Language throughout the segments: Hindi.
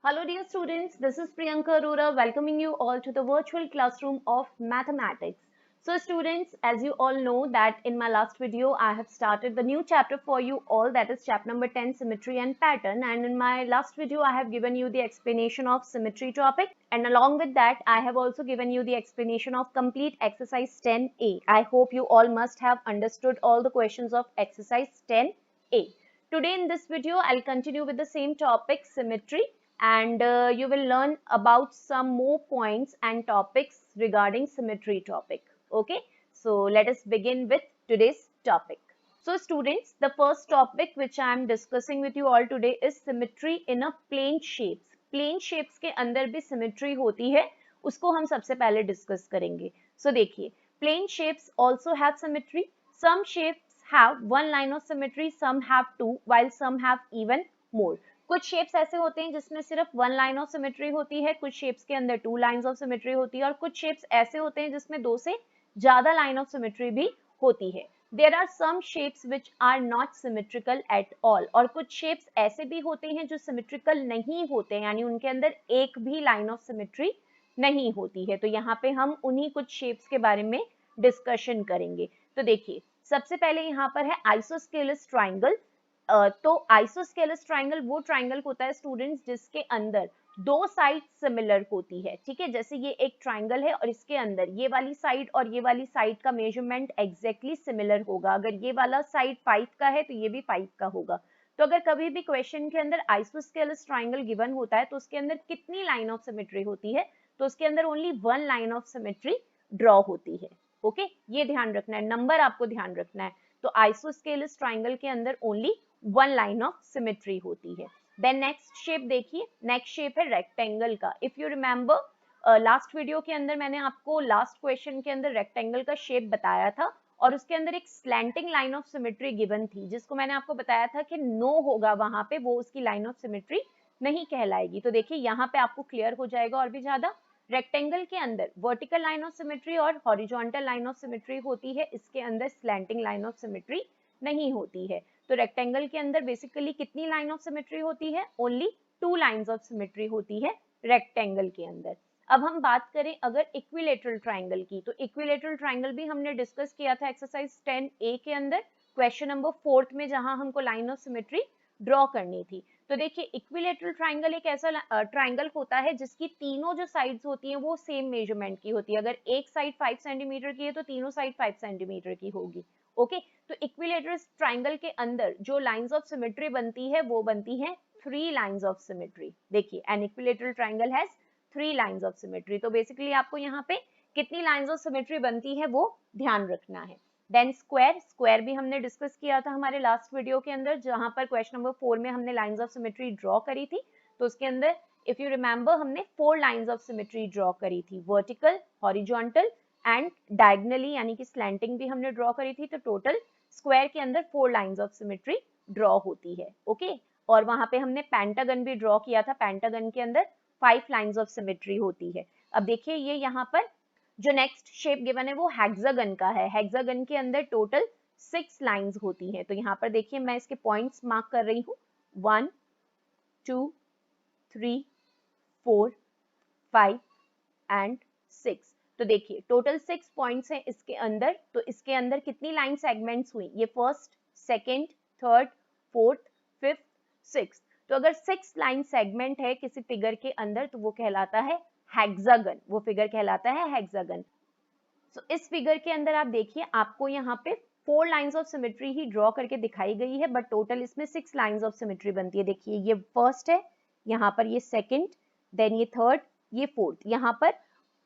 Hello dear students, this is Priyanka Arora welcoming you all to the virtual classroom of mathematics. So students, as you all know that in my last video I have started the new chapter for you all, that is chapter number 10, symmetry and pattern, and in my last video I have given you the explanation of symmetry topic, and along with that I have also given you the explanation of complete exercise 10A. I hope you all must have understood all the questions of exercise 10A. Today in this video I'll continue with the same topic, symmetry, and you will learn about some more points and topics regarding symmetry topic. Okay, so let us begin with today's topic. So students, the first topic which I am discussing with you all today is symmetry in a plane shapes. Plane shapes के अंदर भी सिमेट्री होती है, उसको हम सबसे पहले डिस्कस करेंगे. सो देखिए, plane shapes also have symmetry. Some shapes have one line of symmetry, some have two, while some have even more. कुछ शेप्स ऐसे होते हैं जिसमें सिर्फ वन लाइन ऑफ सिमेट्री होती है, कुछ शेप्स के अंदर टू लाइंस ऑफ सिमेट्री होती है, और कुछ शेप्स ऐसे होते हैं जिसमें दो से ज्यादा लाइन ऑफ सिमेट्री भी होती है. There are some shapes which are not symmetrical at all, और कुछ शेप्स ऐसे भी होते हैं जो सिमेट्रिकल नहीं होते हैं, यानी उनके अंदर एक भी लाइन ऑफ सिमेट्री नहीं होती है. तो यहाँ पे हम उन्हीं कुछ शेप्स के बारे में डिस्कशन करेंगे. तो देखिए, सबसे पहले यहाँ पर है आइसोस्केलस ट्राइंगल. तो आइसोस्केलस ट्राइंगल वो ट्राइंगल होता है स्टूडेंट्स जिसके अंदर दो साइड सिमिलर होती है. ठीक है, जैसे ये एक ट्राइंगल है और इसके अंदर ये वाली साइड और ये वाली साइड का मेजरमेंट एग्जैक्टली सिमिलर होगा. अगर ये वाला साइड 5 का है तो ये भी 5 का होगा. तो अगर कभी भी क्वेश्चन के अंदर आइसोस्केलस ट्राइंगल गिवन होता है तो उसके अंदर कितनी लाइन ऑफ सिमेट्री होती है, तो उसके अंदर only one line of symmetry draw होती है. ओके, ये ध्यान रखना है, नंबर आपको ध्यान रखना है. तो आइसोस्केलस ट्राइंगल के अंदर only one line of symmetry होती है. देन नेक्स्ट शेप देखिए, नेक्स्ट शेप है रेक्टेंगल का. If you remember last video के अंदर मैंने आपको लास्ट क्वेश्चन के अंदर रेक्टेंगल का शेप बताया था और उसके अंदर एक slanting line of symmetry given थी जिसको मैंने आपको बताया था कि नो होगा वहां पे, वो उसकी लाइन ऑफ सिमेट्री नहीं कहलाएगी. तो देखिए यहाँ पे आपको क्लियर हो जाएगा और भी ज्यादा. रेक्टेंगल के अंदर वर्टिकल लाइन ऑफ सिमेट्री और हॉरिजॉन्टल लाइन ऑफ सिमेट्री होती है, इसके अंदर स्लैंटिंग लाइन ऑफ सिमेट्री नहीं होती है. तो रेक्टेंगल के अंदर बेसिकली कितनी लाइन ऑफ सिमेट्री होती है, only two lines of symmetry होती है रेक्टेंगल के अंदर. अब हम बात करें अगर इक्विलेटरल ट्राइंगल की, तो इक्विलेटरल ट्राइंगल भी हमने डिस्कस किया था एक्सरसाइज 10A के अंदर, क्वेश्चन नंबर 4 में, जहां हमको लाइन ऑफ सिमेट्री ड्रॉ करनी थी. तो देखिए, इक्विलेटरल ट्राइंगल एक ऐसा ट्राइंगल होता है जिसकी तीनों जो साइड्स होती हैं वो सेम मेजरमेंट की होती है. अगर एक साइड 5 सेंटीमीटर की है तो तीनों साइड 5 सेंटीमीटर की होगी. ओके, तो इक्विलेटरल ट्राइंगल के अंदर जो लाइंस ऑफ सिमेट्री बनती है वो बनती है 3 लाइंस ऑफ सिमेट्री. देखिए, an equilateral triangle has 3 lines of symmetry. तो बेसिकली आपको यहाँ पे कितनी लाइंस ऑफ सिमेट्री बनती है वो ध्यान रखना है. देन स्क्वायर, स्क्वायर भी हमने डिस्कस किया था हमारे लास्ट वीडियो के अंदर, जहां पर क्वेश्चन नंबर 4 में हमने लाइंस ऑफ सिमेट्री ड्रॉ करी थी. तो उसके अंदर इफ यू रिमेंबर हमने 4 लाइंस ऑफ सिमेट्री ड्रॉ करी थी, वर्टिकल, हॉरिजॉन्टल एंड डायगनली, यानी कि स्लैंटिंग भी हमने ड्रॉ करी थी. तो टोटल स्क्वायर के अंदर 4 लाइंस ऑफ सिमेट्री ड्रॉ होती है. ओके, और वहां पे हमने पेंटागन भी ड्रॉ किया था, पेंटागन के अंदर 5 लाइंस ऑफ सिमेट्री होती है. अब देखिए, ये यहाँ पर जो नेक्स्ट शेप गिवन है वो हेक्सागन का है. हेक्सागन के अंदर टोटल 6 लाइंस होती हैं. तो यहाँ पर देखिए, मैं इसके पॉइंट्स मार्क कर रही हूँ, 1 2 3 4 5 एंड 6. तो देखिए टोटल 6 पॉइंट्स हैं इसके अंदर. तो इसके अंदर कितनी लाइन सेगमेंट्स हुई, ये first, second, third, fourth, fifth, sixth. तो अगर 6 लाइन सेगमेंट है किसी फिगर के अंदर तो वो कहलाता है हेक्सागन, वो फिगर कहलाता है हेक्सागन. तो इस फिगर के अंदर आप देखिए, आपको यहाँ पे 4 lines of symmetry he draw करके दिखाई गई है, बट टोटल इसमें 6 लाइंस ऑफ सिमेट्री बनती है. देखिए, ये फर्स्ट है, यहाँ पर ये सेकंड, देन ये थर्ड, ये फोर्थ. यहाँ पर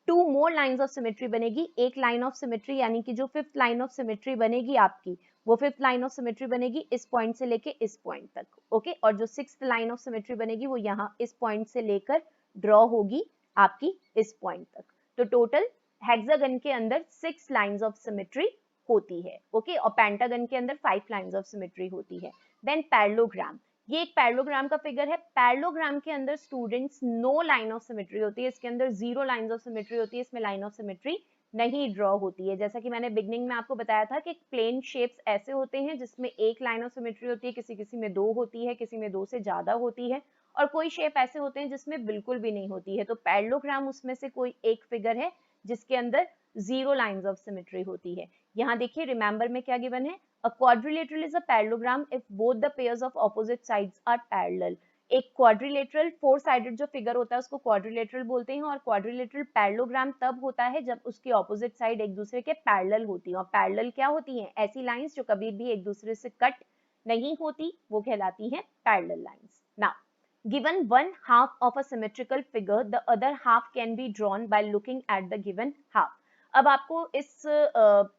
2 मोर लाइंस ऑफ सिमेट्री बनेगी, एक लाइन ऑफ सिमेट्री, यानी कि जो 5th लाइन ऑफ सिमेट्री बनेगी आपकी, वो 5th लाइन ऑफ सिमेट्री बनेगी इस पॉइंट से लेके इस पॉइंट तक. ओके, और जो 6th लाइन ऑफ सिमेट्री बनेगी वो यहाँ इस पॉइंट से लेकर ड्रॉ होगी आपकी इस पॉइंट तक. तो टोटल हेक्सागन के अंदर 6 लाइंस ऑफ सिमेट्री होती है. ओके, और पेंटागन के अंदर 5 लाइंस ऑफ सिमेट्री होती है. देन पैरेललोग्राम, ये एक पैरेललोग्राम का फिगर है. पैरेललोग्राम के अंदर students no line of symmetry होती है, इसके अंदर 0 लाइंस ऑफ सिमेट्री होती है, इसमें लाइन ऑफ सिमेट्री नहीं ड्रॉ होती है. जैसा कि मैंने बिगनिंग में आपको बताया था कि प्लेन शेप्स ऐसे होते हैं जिसमें एक लाइन ऑफ सिमेट्री होती है, किसी किसी में 2 होती है, किसी में 2 से ज्यादा होती है, और कोई शेप ऐसे होते हैं जिसमें बिल्कुल भी नहीं होती है। तो पैरेललोग्राम उसमें से कोई एक फिगर है जिसके अंदर 0 लाइंस ऑफ सिमेट्री होती है। यहाँ देखिए रिमेंबर में क्या गिवन है, a quadrilateral is a parallelogram if both the pairs of opposite sides are parallel. एक क्वाड्रिलेटरल 4 साइडेड जो फिगर होता है उसको क्वाड्रिलेटरल बोलते हैं, और क्वाड्रिलेटरल पैरेललोग्राम तब होता है जब उसकी ऑपोजिट साइड एक दूसरे के पैरेलल होती है। और पैरेलल क्या होती हैं, ऐसी लाइंस जो कभी भी एक दूसरे से कट नहीं होती, वो कहलाती हैं parallel lines. Now given one half of a symmetrical figure, the other half can be drawn by looking at the given half. अब आपको इस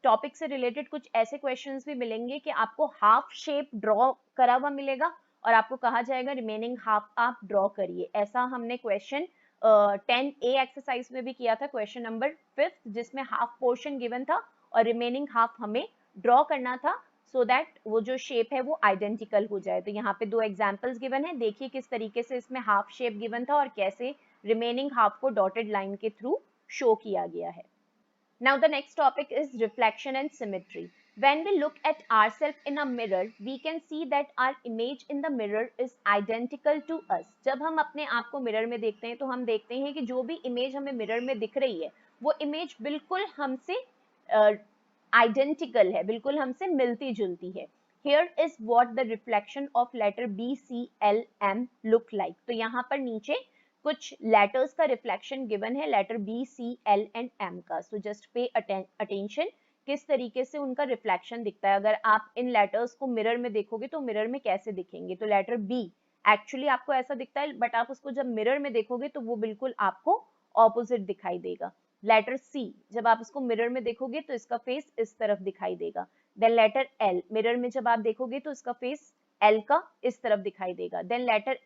टॉपिक से रिलेटेड कुछ ऐसे क्वेश्चंस भी मिलेंगे कि आपको हाफ शेप ड्रॉ करा हुआ मिलेगा और आपको कहा जाएगा रिमेनिंग हाफ आप ड्रॉ करिए। ऐसा हमने क्वेश्चन 10A एक्सरसाइज में भी किया था, क्वेश्चन नंबर 5, जिसमें हाफ पोर्शन गिवन था और रिमेनिंग हाफ हमें ड्रॉ करना था सो दैट वो जो शेप है वो आइडेंटिकल हो जाए। तो यहाँ पे 2 एग्जांपल्स गिवन है, देखिए किस तरीके से इसमें हाफ शेप गिवन था और कैसे रिमेनिंग हाफ को डॉटेड लाइन के थ्रू शो किया गया है। Now the next topic is reflection and symmetry. When we look at ourselves in a mirror, we can see that our image in the mirror is identical to us. जब हम अपने आप को मिरर में देखते हैं तो हम देखते हैं कि जो भी इमेज हमें मिरर में दिख रही है वो इमेज बिल्कुल हमसे आइडेंटिकल है, बिल्कुल हमसे मिलती जुलती है। Here is what the reflection of letter B, C, L, M look like. तो यहाँ पर नीचे कुछ लेटर्स का रिफ्लेक्शन गिवन है, letter B, C, L and M का। सो जस्ट पे अटेंशन किस तरीके से उनका रिफ्लेक्शन दिखता है। अगर आप इन लेटर्स को मिरर में देखोगे तो मिरर में कैसे दिखेंगे, तो लेटर बी एक्चुअली आपको ऐसा दिखता है, बट आप उसको जब मिरर में देखोगे तो वो बिल्कुल आपको ऑपोजिट दिखाई देगा। लेटर सी जब आप इसको मिरर में देखोगे तो इसका फेस इस तरफ दिखाई देगा। देन लेटर एल मिरर में जब आप देखोगे तो इसका फेस एल का इस तरफ दिखाई देगा। Then letter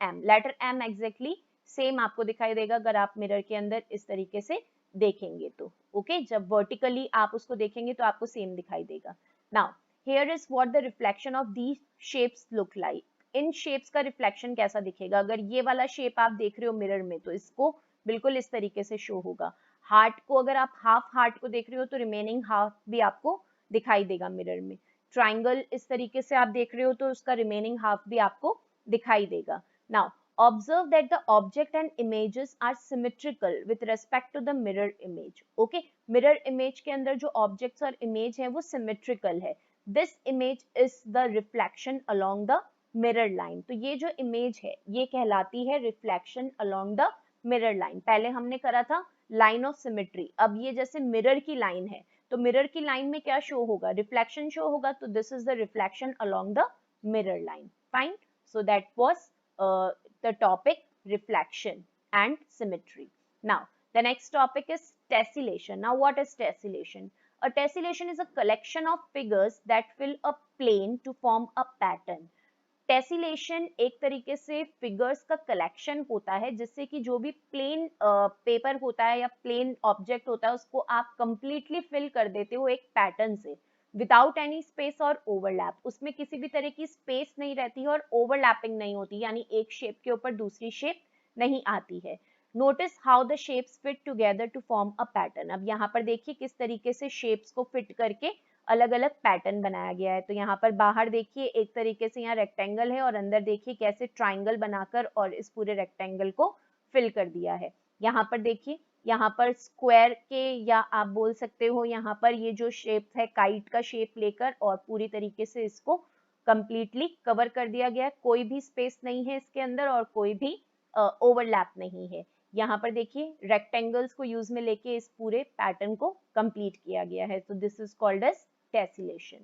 M exactly same आपको दिखाई देगा अगर आप मिरर के अंदर इस तरीके से देखेंगे तो। ओके, जब वर्टिकली आप उसको देखेंगे तो आपको सेम दिखाई देगा। Now here is what the reflection of these shapes look like. In shapes का रिफ्लेक्शन कैसा दिखेगा, अगर ये वाला शेप आप देख रहे हो मिरर में तो इसको बिल्कुल इस तरीके से शो होगा। हार्ट को अगर आप हाफ हार्ट को देख रहे हो तो रिमेनिंग हाफ भी आपको दिखाई देगा मिरर में। ट्राइंगल इस तरीके से आप देख रहे हो तो उसका रिमेनिंग हाफ भी आपको दिखाई देगा। Now observe that the object and images are symmetrical with respect to the mirror image. Okay, mirror image के अंदर जो objects और image है वो symmetrical है। This image is the reflection along the mirror line. तो ये जो image है ये कहलाती है reflection along the mirror line. पहले हमने करा था line of symmetry, अब ये जैसे mirror की line है तो mirror की line में क्या show होगा, reflection show होगा, तो this is the reflection along the mirror line. Fine, so that was the topic reflection and symmetry. Now the next topic is tessellation. Now what is tessellation? A tessellation is a collection of figures that fill a plane to form a pattern. Tessellation एक तरीके से फिगर्स का कलेक्शन होता है जिससे कि जो भी प्लेन पेपर होता है या प्लेन ऑब्जेक्ट होता है उसको आप कंप्लीटली फिल कर देते हो एक पैटर्न से, विदाउट एनी स्पेस और ओवरलैप। उसमें किसी भी तरह की स्पेस नहीं रहती है और ओवरलैपिंग नहीं होती, यानी एक शेप के ऊपर दूसरी शेप नहीं आती है। Notice how the shapes fit together to form a pattern. अब यहाँ पर देखिए किस तरीके से शेप्स को फिट करके अलग अलग पैटर्न बनाया गया है। तो यहाँ पर बाहर देखिए एक तरीके से यहाँ रेक्टेंगल है और अंदर देखिए कैसे ट्राइंगल बनाकर और इस पूरे रेक्टेंगल को फिल कर दिया है। यहाँ पर देखिए यहाँ पर स्क्वायर के या आप बोल सकते हो यहाँ पर ये जो शेप है काइट का शेप लेकर और पूरी तरीके से इसको कंप्लीटली कवर कर दिया गया है। कोई भी स्पेस नहीं है इसके अंदर और कोई भी ओवरलैप नहीं है। यहाँ पर देखिए रेक्टेंगल्स को यूज में लेके इस पूरे पैटर्न को कंप्लीट किया गया है। तो this is called as tessellation.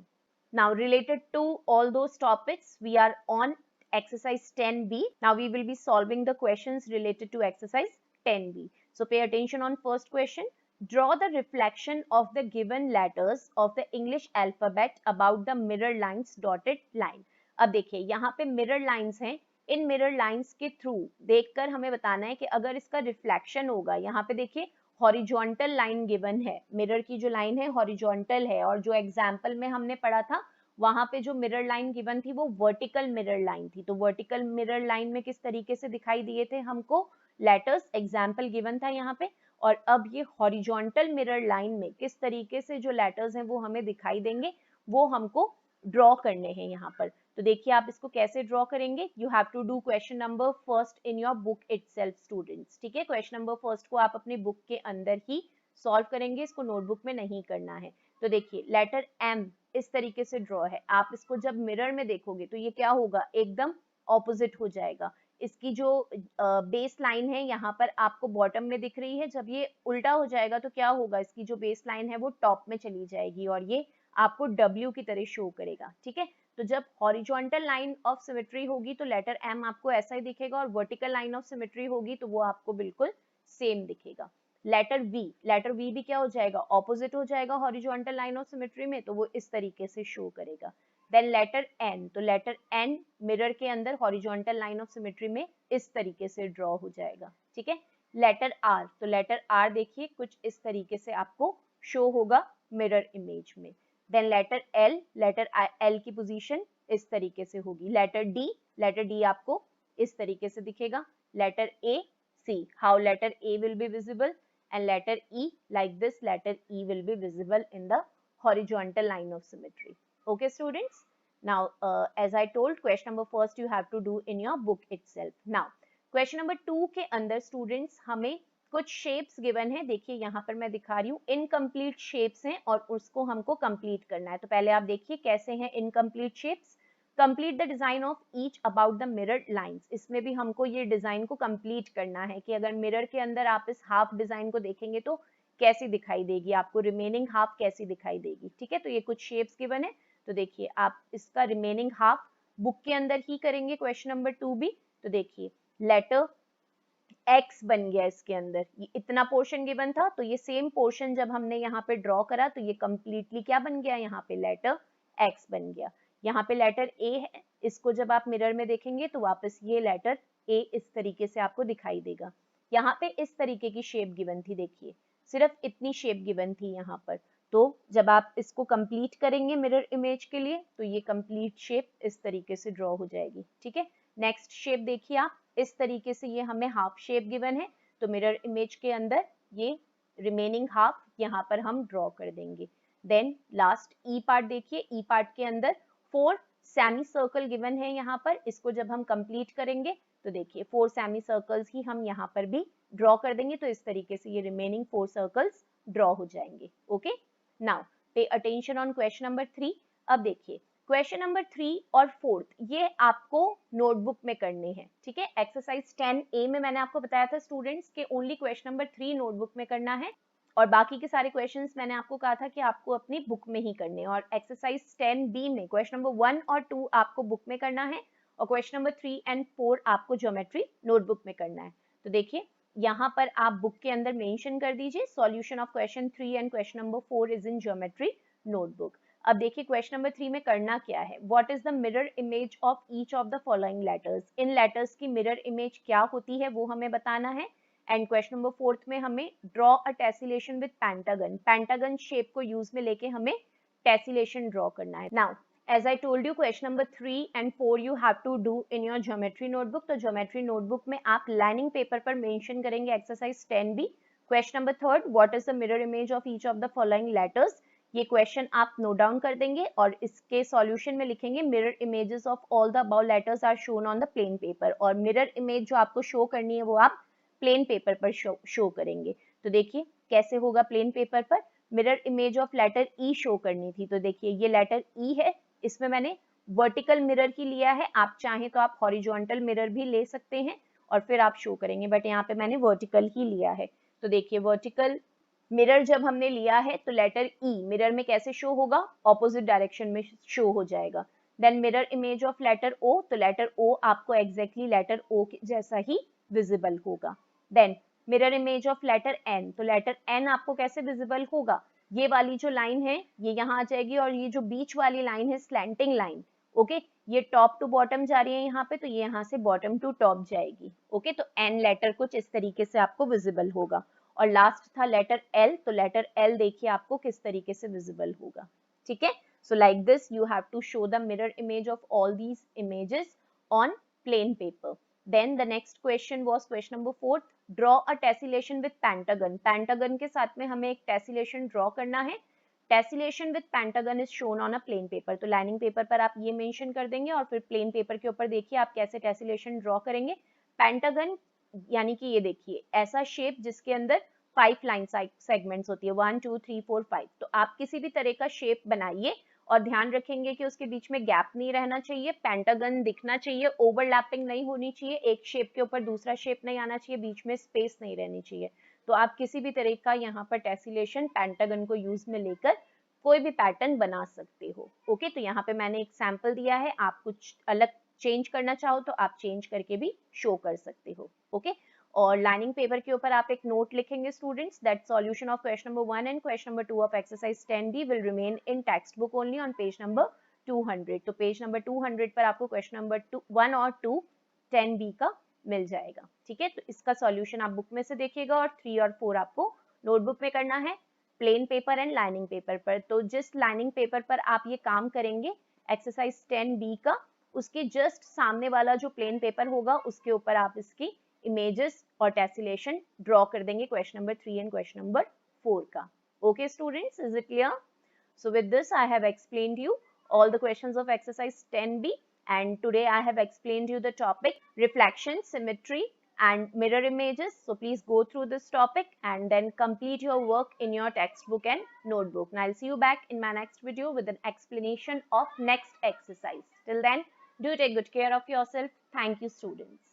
Now related to all those topics, we are on exercise 10B. Now we will be solving the questions related to exercise 10B. So pay attention on first question. Draw the reflection of the given letters of the English alphabet about the mirror lines dotted line. अब देखिए यहाँ पे mirror lines हैं, इन mirror lines के थ्रू देखकर हमें बताना है कि अगर इसका रिफ्लेक्शन होगा, यहाँ पे देखिए हॉरिजॉन्टल लाइन गिवन है, मिरर की जो लाइन है हॉरिजॉन्टल है, और जो एग्जाम्पल में हमने पढ़ा था वहां पे जो मिरर लाइन गिवन थी वो वर्टिकल मिरर लाइन थी। तो वर्टिकल मिरर लाइन में किस तरीके से दिखाई दिए थे हमको लेटर्स, एग्जाम्पल गिवन था यहाँ पे, और अब ये हॉरिजॉन्टल मिरर लाइन में किस तरीके से जो लेटर्स हैं वो हमें दिखाई देंगे वो हमको ड्रॉ करने हैं यहाँ पर। तो देखिए आप इसको कैसे ड्रॉ करेंगे, you have to do question number first in your book itself students, ठीक है। क्वेश्चन नंबर फर्स्ट को आप अपनी बुक के अंदर ही सॉल्व करेंगे, इसको नोटबुक में नहीं करना है। तो देखिए लेटर एम इस तरीके से ड्रॉ है, आप इसको जब मिरर में देखोगे तो ये क्या होगा, एकदम ऑपोजिट हो जाएगा। इसकी जो बेस लाइन है यहाँ पर आपको बॉटम में दिख रही है, जब ये उल्टा हो जाएगा तो क्या होगा, इसकी जो बेस लाइन है वो टॉप में चली जाएगी और ये आपको W की तरह शो करेगा, ठीक है। तो जब हॉरिजॉन्टल लाइन ऑफ सिमेट्री होगी तो लेटर M आपको ऐसा ही दिखेगा, और वर्टिकल लाइन ऑफ सिमेट्री होगी तो वो आपको बिल्कुल सेम दिखेगा। लेटर V भी क्या हो जाएगा, ऑपोजिट हो जाएगा हॉरिजॉन्टल लाइन ऑफ सिमेट्री में, तो वो इस तरीके से शो करेगा। देन लेटर N, तो लेटर N मिरर के अंदर हॉरिजॉन्टल लाइन ऑफ सिमेट्री में इस तरीके से ड्रॉ हो जाएगा, ठीक है। लेटर R, तो लेटर R देखिए कुछ इस तरीके से आपको शो होगा मिरर इमेज में। देन लेटर L की पोजीशन इस तरीके से होगी। लेटर D आपको इस तरीके से दिखेगा। Letter A, see how letter A will be visible, and letter E like this, letter E will be visible in the horizontal line of symmetry. Okay students, now as I told, question number first you have to do in your book itself. Now question number 2 के अंदर students हमें कुछ शेप्स गिवन है, देखिए यहाँ पर मैं दिखा रही हूँ, इनकम्प्लीट शेप्स हैं और उसको हमको कंप्लीट करना है। तो पहले आप देखिए कैसे हैं incomplete shapes. Complete the design of each about the mirror lines, इसमें भी हमको ये डिजाइन को कंप्लीट करना है कि अगर मिरर के अंदर आप इस हाफ डिजाइन को देखेंगे तो कैसी दिखाई देगी, आपको रिमेनिंग हाफ कैसी दिखाई देगी, ठीक है। तो ये कुछ शेप्स गिवन है, तो देखिए आप इसका रिमेनिंग हाफ बुक के अंदर ही करेंगे क्वेश्चन नंबर 2 भी। तो देखिए लेटर X बन गया इसके अंदर, ये इतना पोर्शन गिवन था, तो ये सेम पोर्शन जब हमने यहाँ पे ड्रॉ करा तो ये कंप्लीटली क्या बन गया, यहाँ पे लेटर X बन गया। यहाँ पे लेटर A है, इसको जब आप मिरर में देखेंगे तो वापस ये लेटर A इस तरीके से आपको दिखाई देगा। यहाँ पे इस तरीके की शेप गिवन थी, देखिए सिर्फ इतनी शेप गिवन थी यहाँ पर, तो जब आप इसको कंप्लीट करेंगे मिरर इमेज के लिए तो ये कंप्लीट शेप इस तरीके से ड्रॉ हो जाएगी, ठीक है। नेक्स्ट शेप देखिए आप, इस तरीके से ये हमें हाफ शेप गिवन है, तो मिरर इमेज के अंदर ये रिमेनिंग हाफ यहाँ पर हम ड्रॉ कर देंगे। देन लास्ट ई पार्ट देखिए, ई पार्ट के अंदर 4 सेमी सर्कल गिवन है यहाँ पर, इसको जब हम कंप्लीट करेंगे तो देखिए 4 सेमी सर्कल्स ही हम यहाँ पर भी ड्रॉ कर देंगे, तो इस तरीके से ये रिमेनिंग 4 सर्कल्स ड्रॉ हो जाएंगे। Okay, now pay attention on question number 3। अब देखिए क्वेश्चन नंबर 3 और 4 ये आपको नोटबुक में करने हैं, ठीक है। एक्सरसाइज 10A में मैंने आपको बताया था स्टूडेंट्स के ओनली क्वेश्चन नंबर 3 नोटबुक में करना है, और बाकी के सारे क्वेश्चंस मैंने आपको कहा था कि आपको अपनी बुक में ही करने हैं। और एक्सरसाइज 10B में क्वेश्चन नंबर 1 और 2 आपको बुक में करना है, और क्वेश्चन नंबर 3 एंड 4 आपको ज्योमेट्री नोटबुक में करना है। तो देखिए यहाँ पर आप बुक के अंदर मेंशन कर दीजिए solution of question 3 and question number 4 is in geometry notebook. अब देखिए क्वेश्चन नंबर 3 में करना क्या है, what is the mirror image of each of the following letters, in letters की मिरर इमेज क्या होती है वो हमें बताना है। एंड क्वेश्चन नंबर 4 में हमें draw a tessellation with pentagon, pentagon shape को यूज में लेके हमें टेसिलेशन ड्रॉ करना है। Now as I told you question number 3 and 4 you have to do in your geometry notebook, तो geometry notebook में आप लाइनिंग पेपर पर मेंशन करेंगे exercise 10B। Question number 3 what is the mirror image of each of the following letters, ये क्वेश्चन आप नोट डाउन कर देंगे और इसके सॉल्यूशन में लिखेंगे mirror images of all the above letters are shown on the plain paper, और मिरर इमेज जो आपको शो करनी है वो आप प्लेन पेपर पर शो करेंगे। तो देखिए कैसे होगा, प्लेन पेपर पर mirror image of letter E show करनी थी, तो देखिए ये लेटर ई है, इसमें मैंने वर्टिकल मिरर ही लिया है, आप चाहें तो आप हॉरिजॉन्टल मिरर भी ले सकते हैं और फिर आप शो करेंगे, बट यहाँ पे मैंने वर्टिकल ही लिया है। तो देखिए वर्टिकल मिरर जब हमने लिया है तो लेटर ई मिरर में कैसे शो होगा, ऑपोजिट डायरेक्शन में शो हो जाएगा। Then mirror image of letter O, तो लेटर ओ आपको एग्जैक्टली लेटर ओ के जैसा ही विजिबल होगा। Then mirror image of letter N, तो लेटर एन आपको कैसे विजिबल होगा, ये वाली जो लाइन है ये यहाँ आ जाएगी और ये जो बीच वाली लाइन है स्लैंटिंग लाइन, ओके, ये टॉप टू बॉटम जा रही है यहाँ पे, तो ये यहाँ से बॉटम टू टॉप जाएगी। ओके, तो एन लेटर कुछ इस तरीके से आपको विजिबल होगा। और लास्ट था लेटर एल, तो लेटर एल देखिए आपको किस तरीके से विजिबल होगा, ठीक है। So like this you have to show the mirror image of all these images on plain paper. Then the next question was question number 4, draw a tessellation with pentagon, pentagon के साथ में हमें एक tessellation draw करना है। Tessellation with pentagon is shown on a plain paper, तो लाइनिंग पेपर पर आप ये मेंशन कर देंगे और फिर प्लेन पेपर के ऊपर देखिए आप कैसे टेसिलेशन ड्रॉ करेंगे। पेंटागन यानी कि ये देखिए ऐसा शेप जिसके अंदर 5 लाइन सेगमेंट्स होती है, 1 2 3 4 5। तो आप किसी भी तरह का शेप बनाइए और ध्यान रखेंगे कि उसके बीच में गैप नहीं रहना चाहिए, पेंटागन दिखना चाहिए, ओवरलैपिंग नहीं होनी चाहिए, एक शेप के ऊपर दूसरा शेप नहीं आना चाहिए, बीच में स्पेस नहीं रहनी चाहिए। तो आप किसी भी तरह का यहाँ पर टेसिलेशन पेंटागन को यूज में लेकर कोई भी पैटर्न बना सकते हो। ओके, तो यहाँ पे मैंने एक सैंपल दिया है, आप कुछ अलग चेंज करना चाहो तो आप चेंज करके भी शो कर सकते हो। ओके, और लाइनिंग पेपर के ऊपर आप एक नोट लिखेंगे students, that solution of question number 1 and question number 2 of exercise 10D will remain in text book only on page number 200। तो पेज नंबर 200 पर आपको क्वेश्चन नंबर 1 और 2 10B का मिल जाएगा। ठीक है, तो इसका सॉल्यूशन आप बुक में से देखिएगा और 3 और 4 आपको नोटबुक में करना है, plain paper and lining paper पर। तो जिस लाइनिंग पेपर पर आप ये काम करेंगे एक्सरसाइज 10B का, उसके जस्ट सामने वाला जो प्लेन पेपर होगा उसके ऊपर आप इसकी इमेजेस और टेसिलेशन ड्रॉ कर देंगे question number 3 and question number 4 का। Okay students, is it clear? So with this I have explained you all the questions of exercise 10B, and today I have explained you the topic reflection, symmetry and mirror images. So please go through this topic and then complete your work in your textbook and notebook. And I'll see you back in my next video with an explanation of next exercise. Till then, do take good care of yourself. Thank you students.